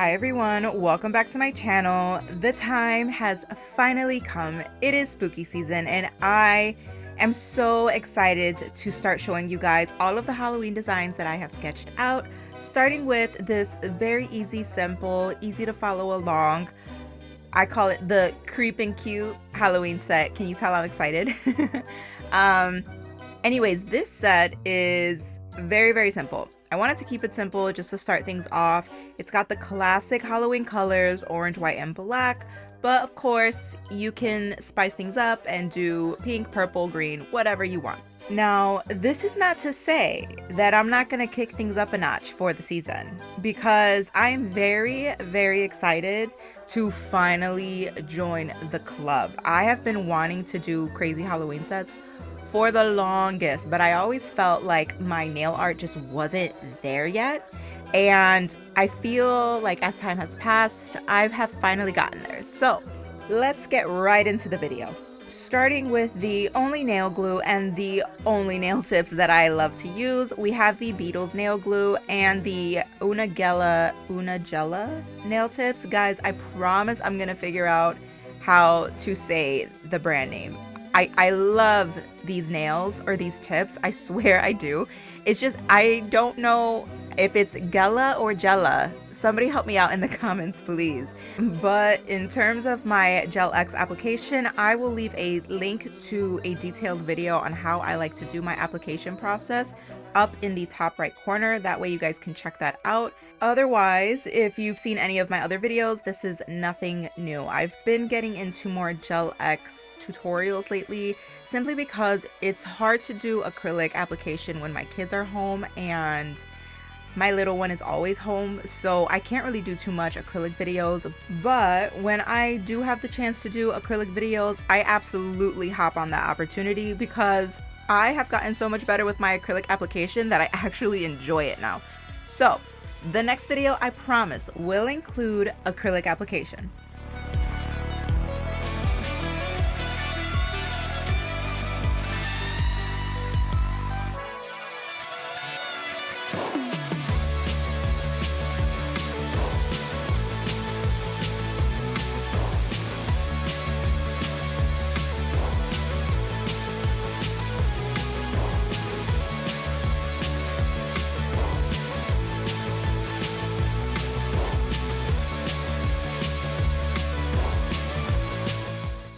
Hi everyone, welcome back to my channel. The time has finally come. It is spooky season and I am so excited to start showing you guys all of the Halloween designs that I have sketched out, starting with this very easy, simple, easy to follow along. I call it the creep and cute Halloween set. Can you tell I'm excited? um, Anyways, this set is very simple. I wanted to keep it simple just to start things off. It's got the classic Halloween colors, orange, white, and black, but of course you can spice things up and do pink, purple, green, whatever you want. Now, this is not to say that I'm not going to kick things up a notch for the season, because I'm very excited to finally join the club. I have been wanting to do crazy Halloween sets for the longest, but I always felt like my nail art just wasn't there yet. And I feel like as time has passed, I have finally gotten there. So let's get right into the video. Starting with the only nail glue and the only nail tips that I love to use, we have the Beatles nail glue and the Unagella nail tips. Guys, I promise I'm gonna figure out how to say the brand name. I love these nails or these tips. I swear I do. It's just I don't know if it's Gella or Jella. Somebody help me out in the comments, please. But in terms of my Gel X application, I will leave a link to a detailed video on how I like to do my application process up in the top right corner. That way you guys can check that out. Otherwise, if you've seen any of my other videos, this is nothing new. I've been getting into more Gel X tutorials lately, simply because it's hard to do acrylic application when my kids are home and my little one is always home, so I can't really do too much acrylic videos. But when I do have the chance to do acrylic videos, I absolutely hop on that opportunity, because I have gotten so much better with my acrylic application that I actually enjoy it now. So the next video, I promise, will include acrylic application.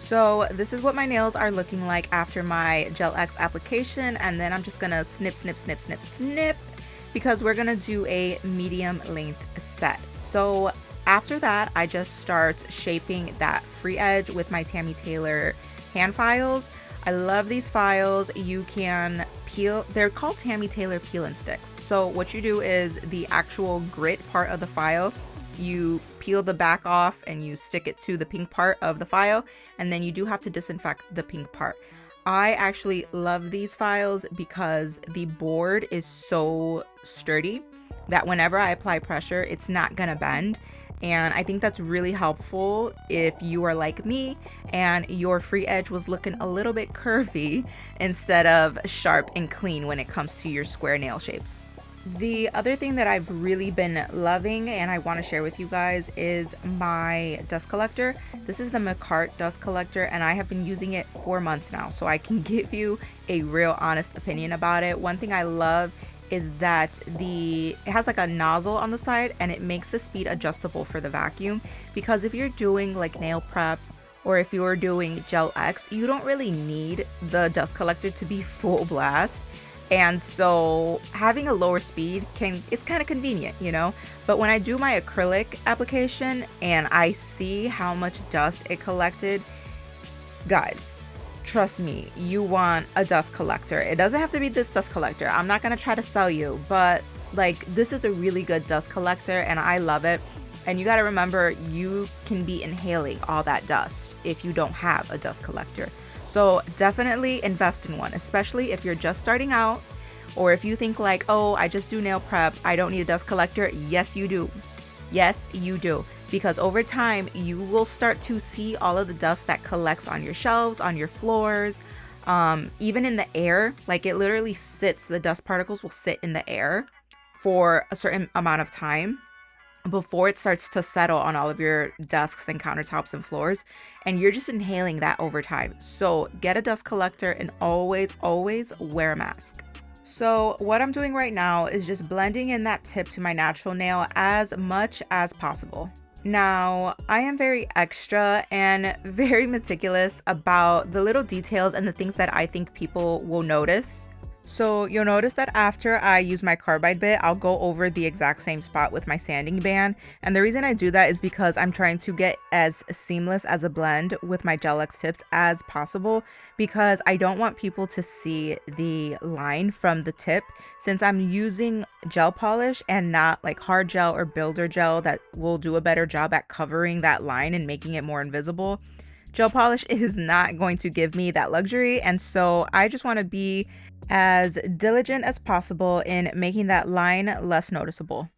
So this is what my nails are looking like after my Gel X application, and then I'm just gonna snip, because we're gonna do a medium length set. So after that, I just start shaping that free edge with my Tammy Taylor hand files. I love these files. You can peel, they're called Tammy Taylor peel and sticks. So what you do is the actual grit part of the file, you peel the back off and you stick it to the pink part of the file, and then you do have to disinfect the pink part. I actually love these files because the board is so sturdy that whenever I apply pressure, it's not gonna bend. And I think that's really helpful if you are like me and your free edge was looking a little bit curvy instead of sharp and clean when it comes to your square nail shapes. The other thing that I've really been loving and I want to share with you guys is my dust collector. This is the McCart dust collector and I have been using it for months now, so I can give you a real honest opinion about it. One thing I love is that it has like a nozzle on the side and it makes the speed adjustable for the vacuum, because if you're doing like nail prep or if you're doing Gel X, you don't really need the dust collector to be full blast. And so having a lower speed it's kind of convenient, you know. But when I do my acrylic application and I see how much dust it collected, guys, trust me, you want a dust collector. It doesn't have to be this dust collector. I'm not gonna try to sell you, but like, this is a really good dust collector and I love it. And you got to remember, you can be inhaling all that dust if you don't have a dust collector. So definitely invest in one, especially if you're just starting out, or if you think like, oh, I just do nail prep, I don't need a dust collector. Yes, you do. Yes, you do. Because over time, you will start to see all of the dust that collects on your shelves, on your floors, even in the air. Like, it literally sits, the dust particles will sit in the air for a certain amount of time before it starts to settle on all of your desks and countertops and floors, and you're just inhaling that over time. So get a dust collector and always, always wear a mask. So what I'm doing right now is just blending in that tip to my natural nail as much as possible. Now, I am very extra and very meticulous about the little details and the things that I think people will notice. So you'll notice that after I use my carbide bit, I'll go over the exact same spot with my sanding band. And the reason I do that is because I'm trying to get as seamless as a blend with my Gel X tips as possible, because I don't want people to see the line from the tip, since I'm using gel polish and not like hard gel or builder gel that will do a better job at covering that line and making it more invisible. Gel polish is not going to give me that luxury, and so I just want to be as diligent as possible in making that line less noticeable.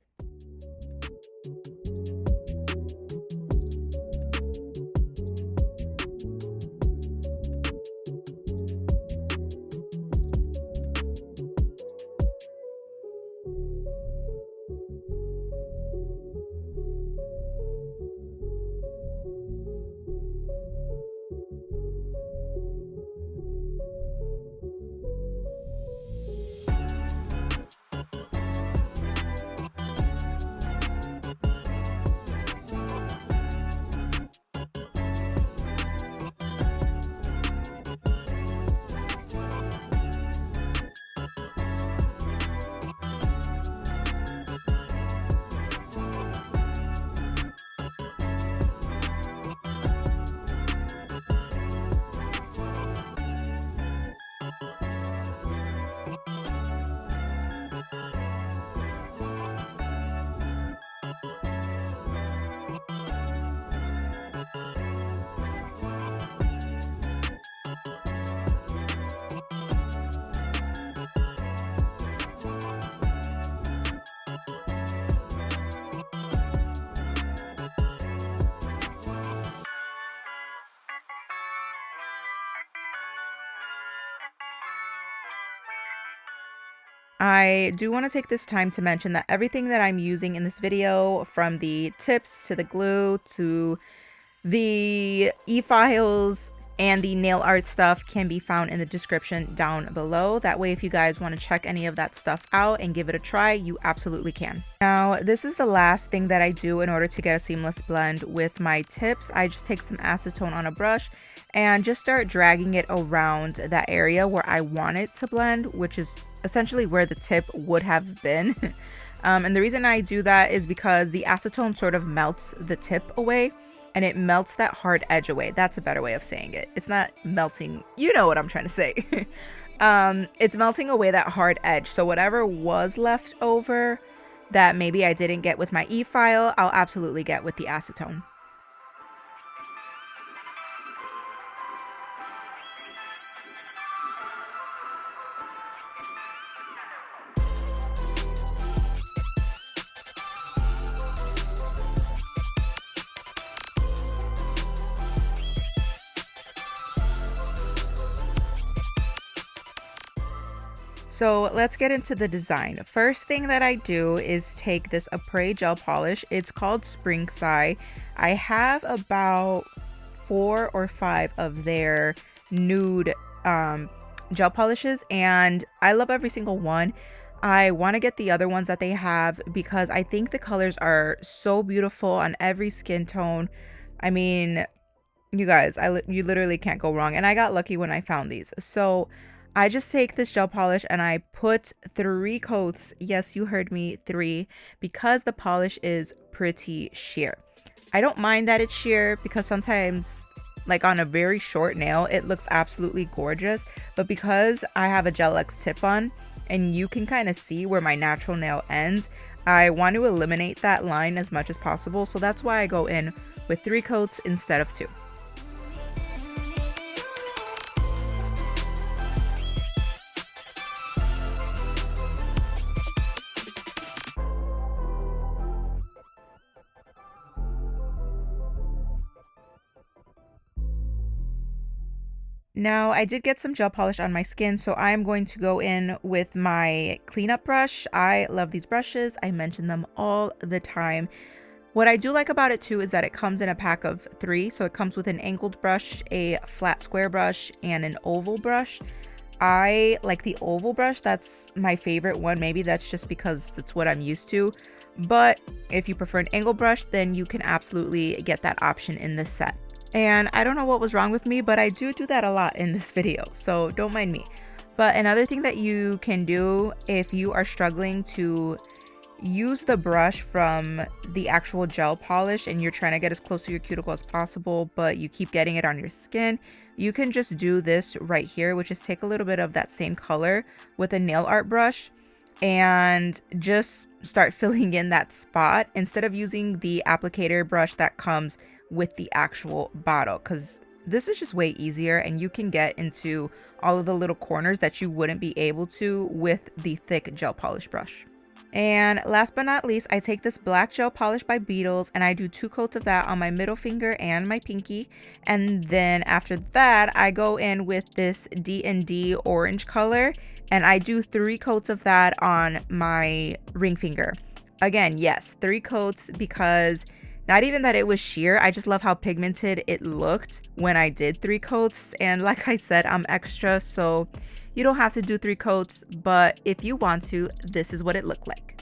I do want to take this time to mention that everything that I'm using in this video, from the tips to the glue to the e-files and the nail art stuff, can be found in the description down below. That way, if you guys want to check any of that stuff out and give it a try, you absolutely can. Now, this is the last thing that I do in order to get a seamless blend with my tips. I just take some acetone on a brush and just start dragging it around that area where I want it to blend, which is essentially where the tip would have been. And the reason I do that is because the acetone sort of melts the tip away, and it melts that hard edge away. That's a better way of saying it. It's not melting, you know what I'm trying to say. It's melting away that hard edge. So whatever was left over that maybe I didn't get with my e-file, I'll absolutely get with the acetone. So let's get into the design. First thing that I do is take this Apres gel polish. It's called Spring Sigh. I have about 4 or 5 of their nude gel polishes, and I love every single one. I want to get the other ones that they have because I think the colors are so beautiful on every skin tone. I mean, you guys, you literally can't go wrong. And I got lucky when I found these. So I just take this gel polish and I put 3 coats. Yes, you heard me, 3, because the polish is pretty sheer. I don't mind that it's sheer because sometimes, like on a very short nail, it looks absolutely gorgeous. But because I have a Gel X tip on and you can kind of see where my natural nail ends, I want to eliminate that line as much as possible. So that's why I go in with 3 coats instead of 2. Now, I did get some gel polish on my skin, so I'm going to go in with my cleanup brush. I love these brushes. I mention them all the time. What I do like about it too is that it comes in a pack of 3. So it comes with an angled brush, a flat square brush, and an oval brush. I like the oval brush. That's my favorite one. Maybe that's just because it's what I'm used to. But if you prefer an angled brush, then you can absolutely get that option in this set. And I don't know what was wrong with me, but I do that a lot in this video, so don't mind me. But another thing that you can do if you are struggling to use the brush from the actual gel polish and you're trying to get as close to your cuticle as possible, but you keep getting it on your skin, you can just do this right here, which is take a little bit of that same color with a nail art brush and just start filling in that spot instead of using the applicator brush that comes with the actual bottle, because this is just way easier and you can get into all of the little corners that you wouldn't be able to with the thick gel polish brush. And last but not least, I take this black gel polish by Beetles and I do 2 coats of that on my middle finger and my pinky. And then after that, I go in with this D&D orange color and I do 3 coats of that on my ring finger. Again, yes, 3 coats because not even that it was sheer, I just love how pigmented it looked when I did 3 coats. And like I said, I'm extra, so you don't have to do 3 coats, but if you want to, this is what it looked like.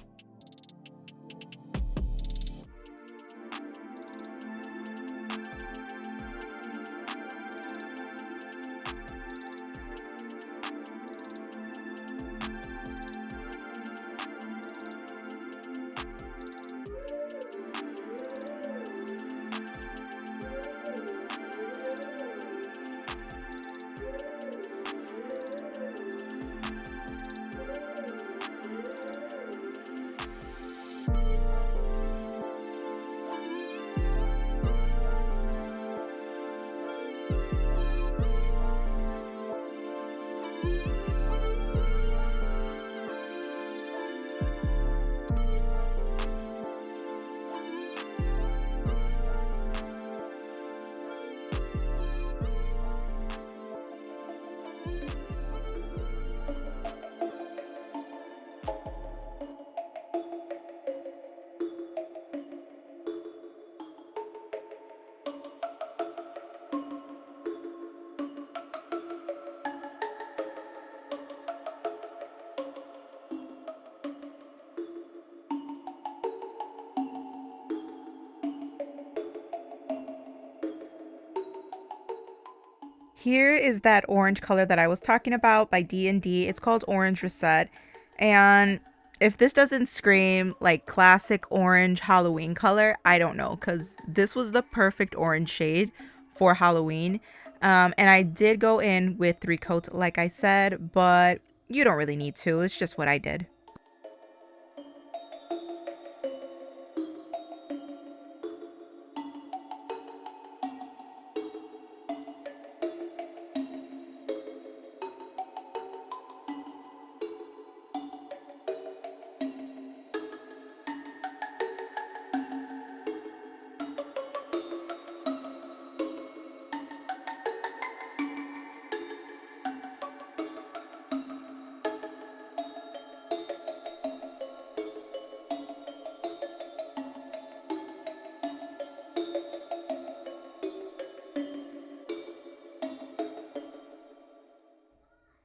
Here is that orange color that I was talking about by D&D. It's called Orange Reset. And if this doesn't scream like classic orange Halloween color, I don't know, because this was the perfect orange shade for Halloween. And I did go in with 3 coats, like I said, but you don't really need to. It's just what I did.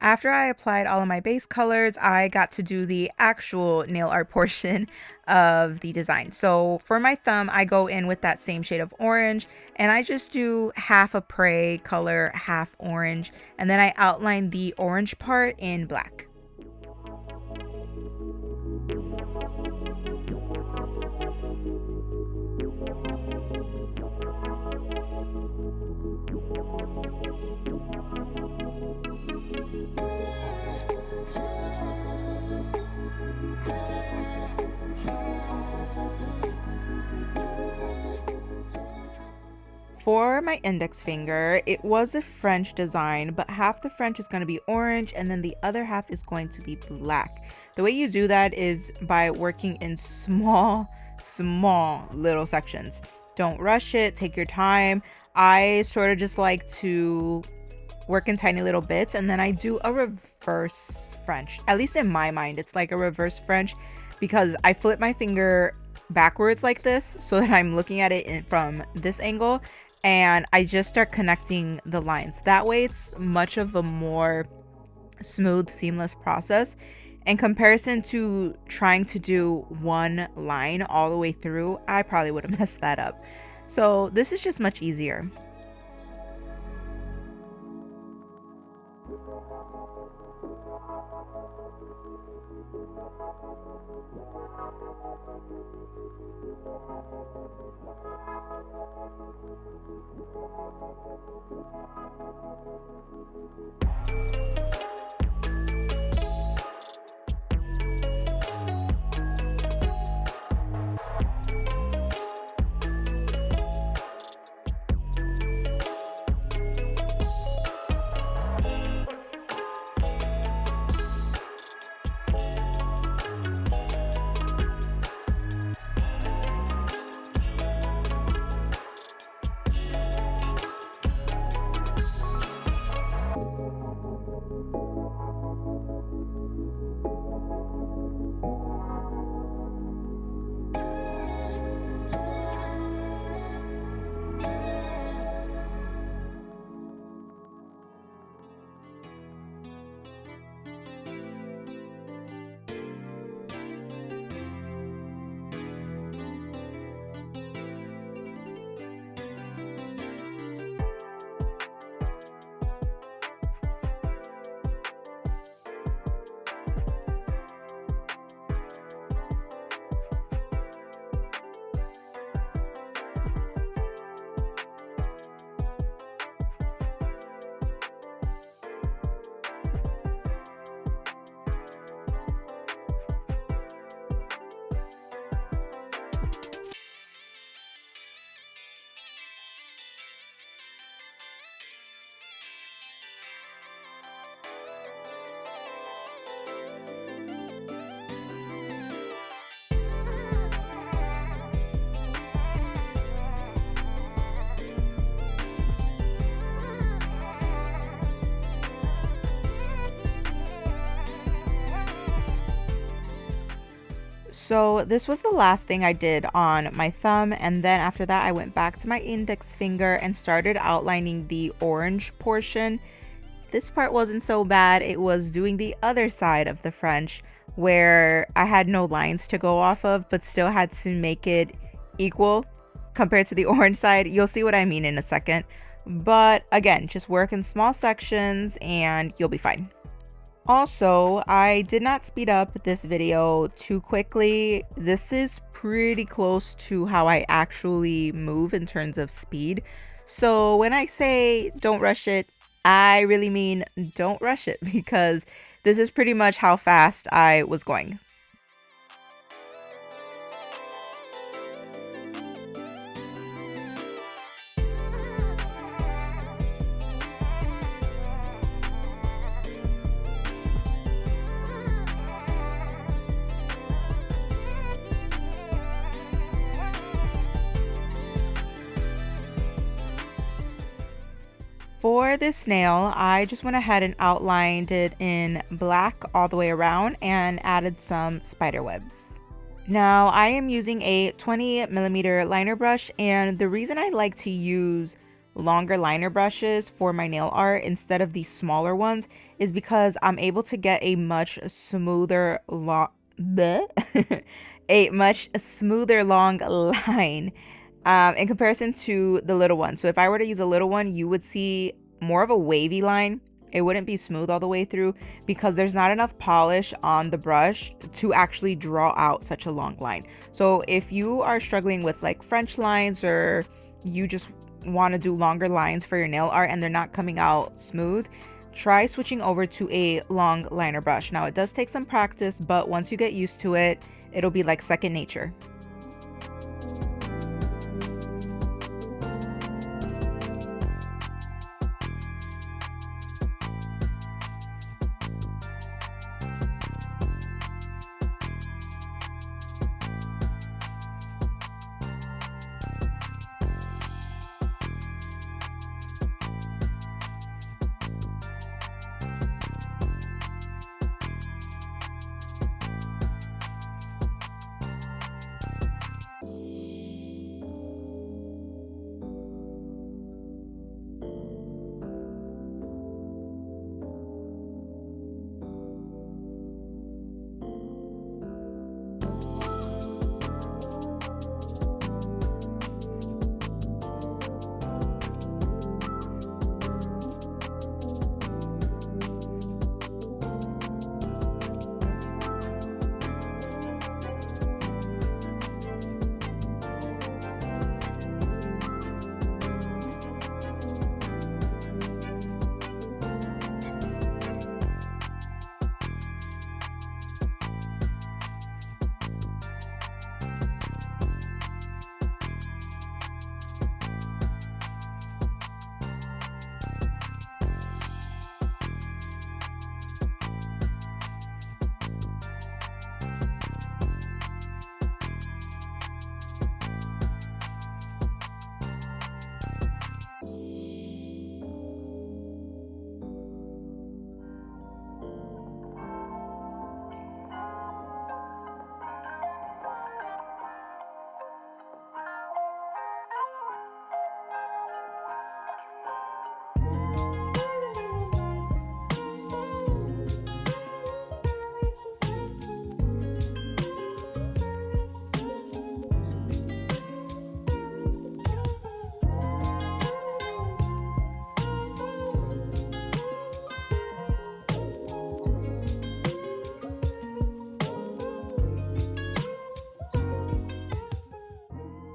After I applied all of my base colors, I got to do the actual nail art portion of the design. So for my thumb, I go in with that same shade of orange and I just do half a prey color, half orange, and then I outline the orange part in black. For my index finger, it was a French design, but half the French is going to be orange and then the other half is going to be black. The way you do that is by working in small little sections. Don't rush it, take your time. I sort of just like to work in tiny little bits, and then I do a reverse French. At least in my mind, it's like a reverse French because I flip my finger backwards like this so that I'm looking at it from this angle, and I just start connecting the lines. That way it's much of a more smooth, seamless process in comparison to trying to do one line all the way through. I probably would have messed that up. So this is just much easier. So this was the last thing I did on my thumb, and then after that I went back to my index finger and started outlining the orange portion. This part wasn't so bad. It was doing the other side of the French where I had no lines to go off of, but still had to make it equal compared to the orange side. You'll see what I mean in a second. But again, just work in small sections and you'll be fine. Also, I did not speed up this video too quickly. This is pretty close to how I actually move in terms of speed. So when I say don't rush it, I really mean don't rush it, because this is pretty much how fast I was going. For this nail, I just went ahead and outlined it in black all the way around and added some spider webs. Now I am using a 20mm liner brush, and the reason I like to use longer liner brushes for my nail art instead of these smaller ones is because I'm able to get a much smoother long line in comparison to the little one. So if I were to use a little one, you would see more of a wavy line. It wouldn't be smooth all the way through because there's not enough polish on the brush to actually draw out such a long line. So if you are struggling with like French lines, or you just want to do longer lines for your nail art and they're not coming out smooth, try switching over to a long liner brush. Now it does take some practice, but once you get used to it, it'll be like second nature.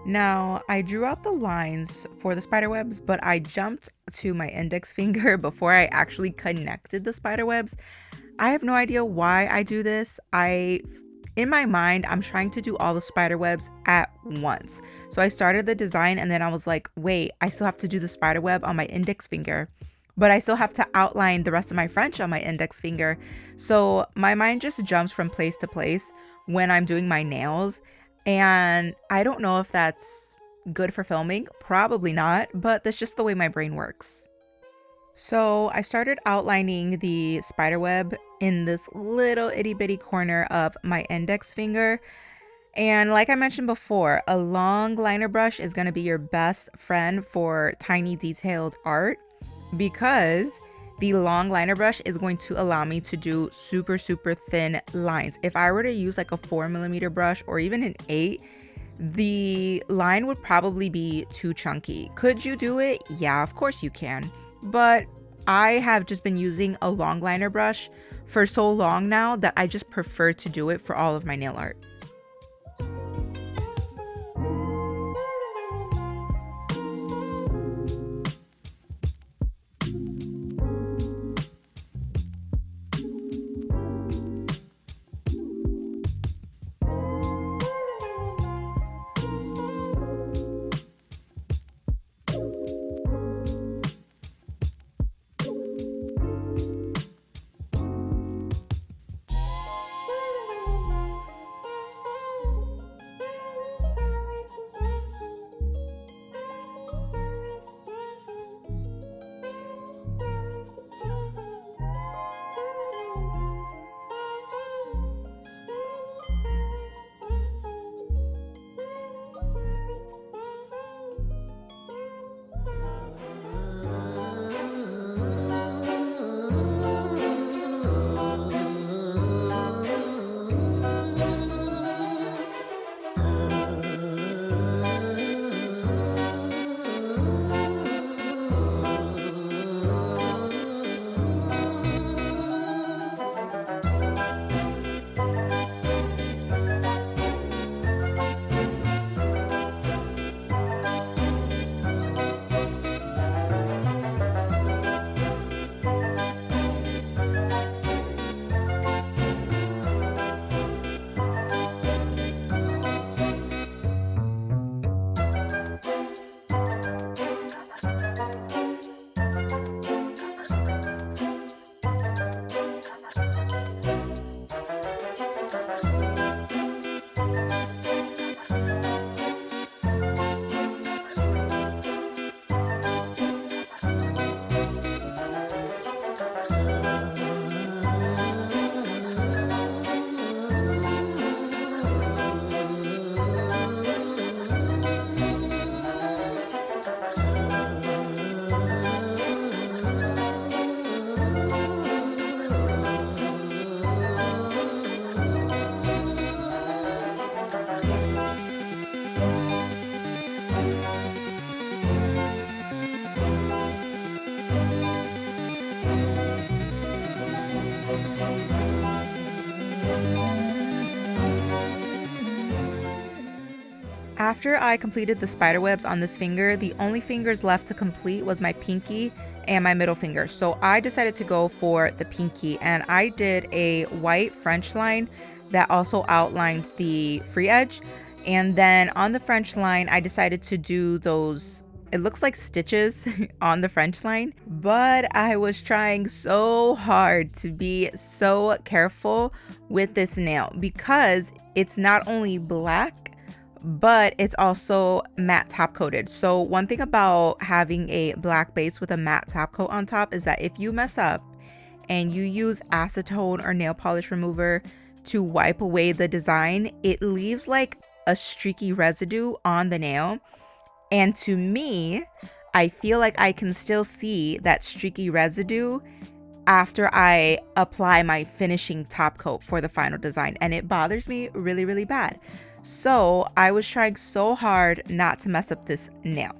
Now, I drew out the lines for the spider webs, but I jumped to my index finger before I actually connected the spider webs. I have no idea why I do this. In my mind, I'm trying to do all the spider webs at once. So I started the design and then I was like, wait, I still have to do the spider web on my index finger, but I still have to outline the rest of my French on my index finger. So my mind just jumps from place to place when I'm doing my nails. And I don't know if that's good for filming. Probably not, but that's just the way my brain works. So I started outlining the spider web in this little itty bitty corner of my index finger. And like I mentioned before, a long liner brush is going to be your best friend for tiny detailed art because the long liner brush is going to allow me to do super, super thin lines. If I were to use like a 4mm brush or even an 8, the line would probably be too chunky. Could you do it? Yeah, of course you can. But I have just been using a long liner brush for so long now that I just prefer to do it for all of my nail art. After I completed the spider webs on this finger, the only fingers left to complete was my pinky and my middle finger. So I decided to go for the pinky and I did a white French line that also outlines the free edge. And then on the French line, I decided to do those, it looks like stitches on the French line, but I was trying so hard to be so careful with this nail because it's not only black, but it's also matte top coated. So one thing about having a black base with a matte top coat on top is that if you mess up and you use acetone or nail polish remover to wipe away the design, it leaves like a streaky residue on the nail. And to me, I feel like I can still see that streaky residue after I apply my finishing top coat for the final design, and it bothers me really, really bad. So I was trying so hard not to mess up this nail.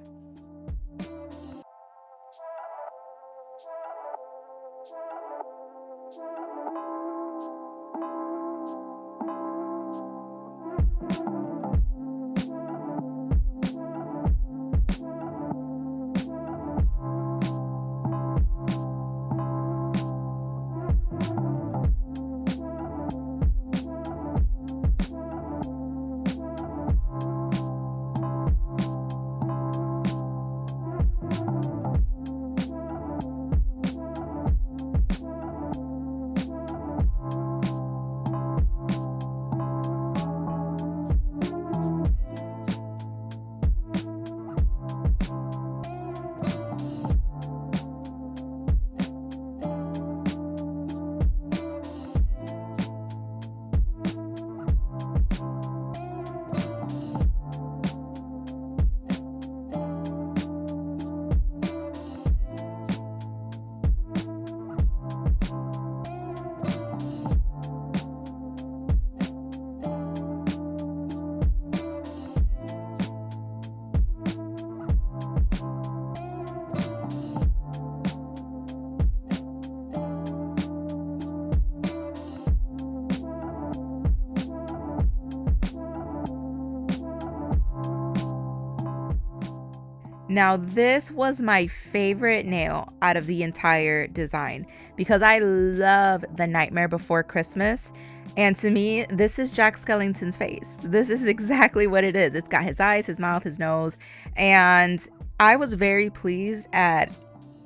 Now, this was my favorite nail out of the entire design because I love The Nightmare Before Christmas. And to me, this is Jack Skellington's face. This is exactly what it is. It's got his eyes, his mouth, his nose. And I was very pleased at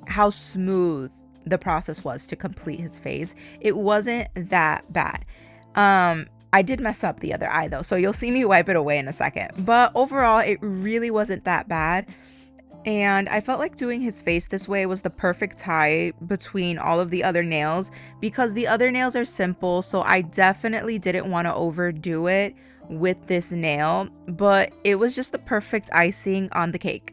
how smooth the process was to complete his face. It wasn't that bad. I did mess up the other eye though, so you'll see me wipe it away in a second. But overall, it really wasn't that bad. And I felt like doing his face this way was the perfect tie between all of the other nails because the other nails are simple. So I definitely didn't want to overdo it with this nail, but it was just the perfect icing on the cake.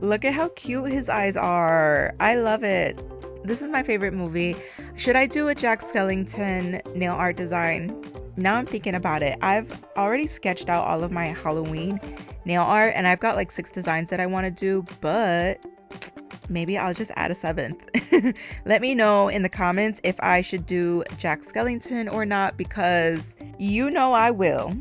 Look at how cute his eyes are. I love it. This is my favorite movie. Should I do a Jack Skellington nail art design? Now I'm thinking about it. I've already sketched out all of my Halloween nail art and I've got like 6 designs that I want to do, but maybe I'll just add a 7th. Let me know in the comments if I should do Jack Skellington or not, because you know I will.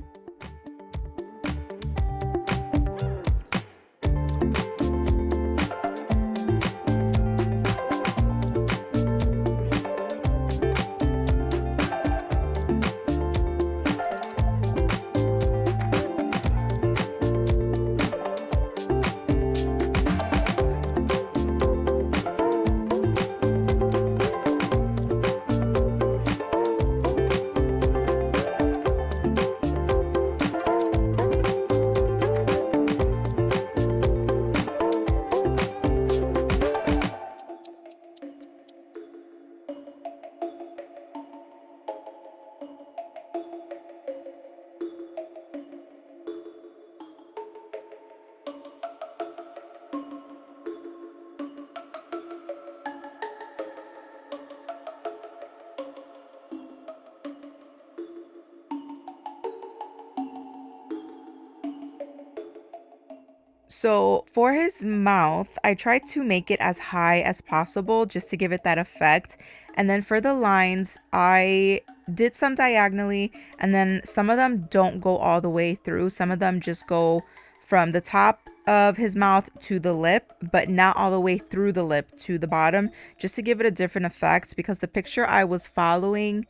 So for his mouth, I tried to make it as high as possible just to give it that effect. And then for the lines, I did some diagonally, and then some of them don't go all the way through. Some of them just go from the top of his mouth to the lip, but not all the way through the lip to the bottom, just to give it a different effect, because the picture I was following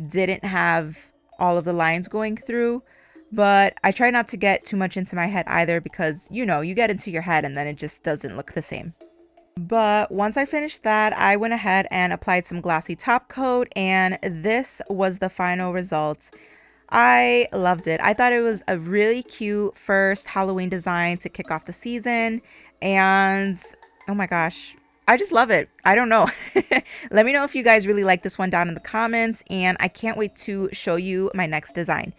didn't have all of the lines going through. But I try not to get too much into my head either, because you know, you get into your head and then it just doesn't look the same. But once I finished that, I went ahead and applied some glossy top coat, and this was the final result. I loved it. I thought it was a really cute first Halloween design to kick off the season, and Oh my gosh. I just love it. I don't know. Let me know if you guys really like this one down in the comments, and I can't wait to show you my next design.